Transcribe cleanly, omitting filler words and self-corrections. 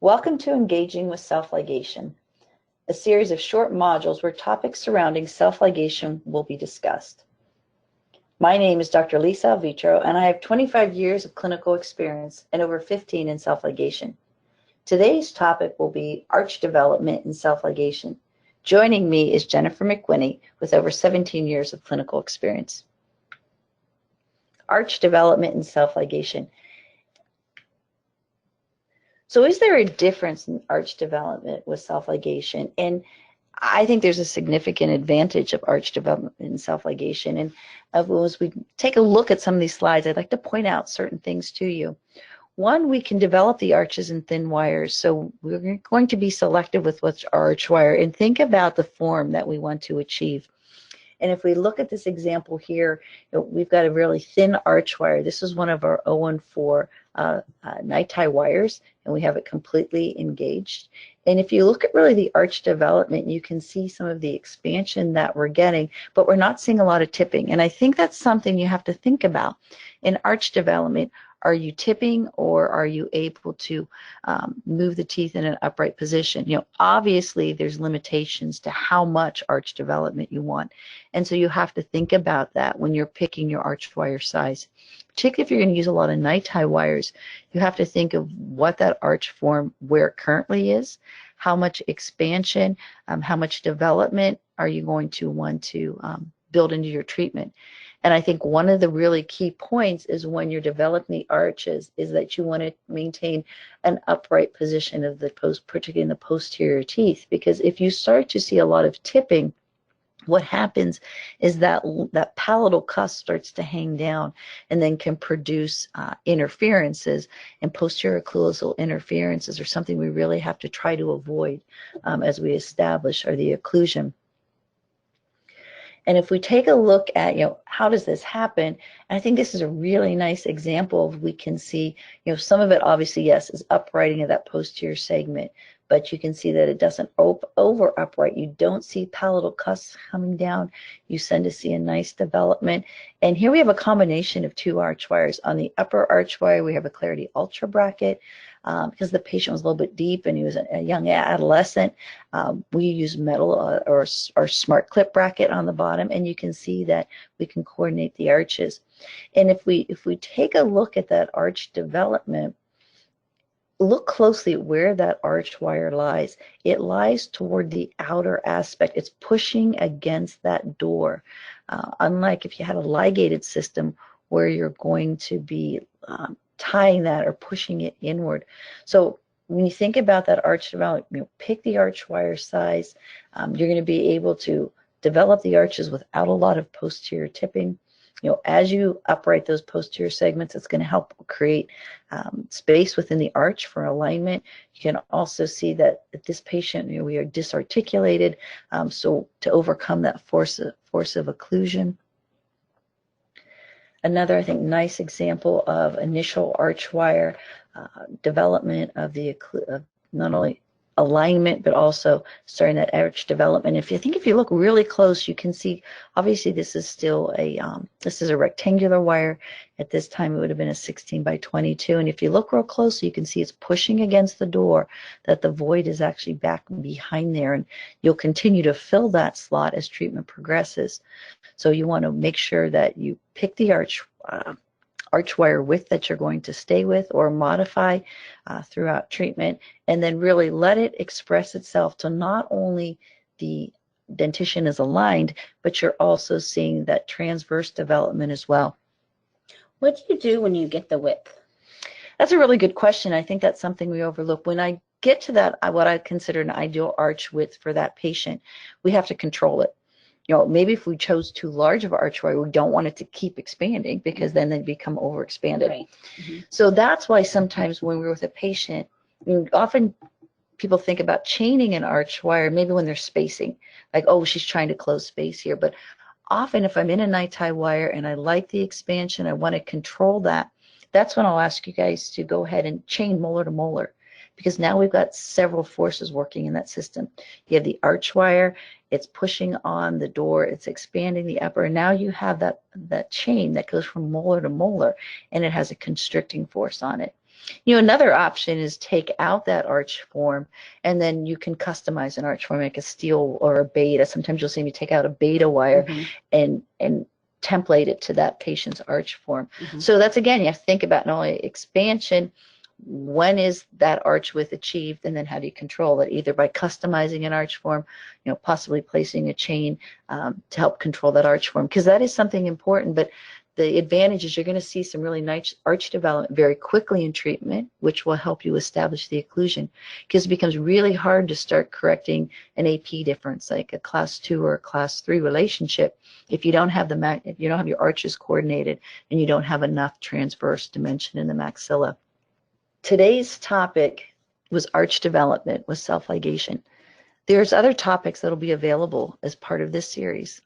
Welcome to Engaging with Self-Ligation, a series of short modules where topics surrounding self-ligation will be discussed. My name is Dr. Lisa Alvitro, and I have 25 years of clinical experience and over 15 in self-ligation. Today's topic will be arch development in self-ligation. Joining me is Jennifer McWhinney with over 17 years of clinical experience. Arch development in self-ligation. So is there a difference in arch development with self-ligation? And I think there's a significant advantage of arch development in self-ligation. And as we take a look at some of these slides, I'd like to point out certain things to you. One, we can develop the arches in thin wires. So we're going to be selective with which arch wire and think about the form that we want to achieve. And if we look at this example here, we've got a really thin arch wire. This is one of our 014 night-tie wires, and we have it completely engaged. And if you look at really the arch development, you can see some of the expansion that we're getting, but we're not seeing a lot of tipping. And I think that's something you have to think about. In arch development, are you tipping or are you able to move the teeth in an upright position? Obviously there's limitations to how much arch development you want. And so you have to think about that when you're picking your arch wire size. Particularly if you're going to use a lot of night-tie wires, you have to think of what that arch form, where it currently is, how much expansion, how much development are you going to want to build into your treatment. And I think one of the really key points is when you're developing the arches is that you want to maintain an upright position of the particularly in the posterior teeth, because if you start to see a lot of tipping, what happens is that that palatal cusp starts to hang down and then can produce interferences, and posterior occlusal interferences are something we really have to try to avoid as we establish the occlusion. And if we take a look at, how does this happen? And I think this is a really nice example of, we can see, some of it obviously, yes, is uprighting of that posterior segment, but you can see that it doesn't over upright. You don't see palatal cusps coming down. You tend to see a nice development. And here we have a combination of two arch wires. On the upper arch wire, we have a Clarity Ultra bracket. Because the patient was a little bit deep and he was a young adolescent, we use metal or smart clip bracket on the bottom, and you can see that we can coordinate the arches. And if we take a look at that arch development, look closely at where that arch wire lies. It lies toward the outer aspect. It's pushing against that door. Unlike if you had a ligated system where you're going to be tying that or pushing it inward. So when you think about that arch development, pick the arch wire size. You're going to be able to develop the arches without a lot of posterior tipping. As you upright those posterior segments, it's going to help create space within the arch for alignment. You can also see that at this patient, we are disarticulated, so to overcome that force of occlusion. Another, I think, nice example of initial arch wire development of not only alignment, but also starting that arch development. If you look really close, you can see, obviously this is still this is a rectangular wire. At this time, it would have been a 16 by 22. And if you look real close, you can see it's pushing against the door, that the void is actually back behind there. And you'll continue to fill that slot as treatment progresses. So you want to make sure that you pick the arch wire width that you're going to stay with or modify throughout treatment, and then really let it express itself to not only the dentition is aligned, but you're also seeing that transverse development as well. What do you do when you get the width? That's a really good question. I think that's something we overlook. When I get to that, what I consider an ideal arch width for that patient, we have to control it. Maybe if we chose too large of an arch wire, we don't want it to keep expanding, because then they become overexpanded. Right. Mm-hmm. So that's why sometimes when we're with a patient, often people think about chaining an arch wire, maybe when they're spacing, like, oh, she's trying to close space here. But often if I'm in a night-tie wire and I like the expansion, I want to control that, that's when I'll ask you guys to go ahead and chain molar to molar, because now we've got several forces working in that system. You have the arch wire, it's pushing on the door, it's expanding the upper, and now you have that chain that goes from molar to molar, and it has a constricting force on it. Another option is take out that arch form, and then you can customize an arch form, like a steel or a beta. Sometimes you'll see me take out a beta wire and template it to that patient's arch form. So that's, again, you have to think about not only expansion, when is that arch width achieved, and then how do you control it, either by customizing an arch form, possibly placing a chain to help control that arch form, because that is something important. But the advantage is you're going to see some really nice arch development very quickly in treatment, which will help you establish the occlusion, because it becomes really hard to start correcting an AP difference, like a class 2 or a class 3 relationship, if you don't have if you don't have your arches coordinated and you don't have enough transverse dimension in the maxilla. Today's topic was arch development with self-ligation. There's other topics that will be available as part of this series.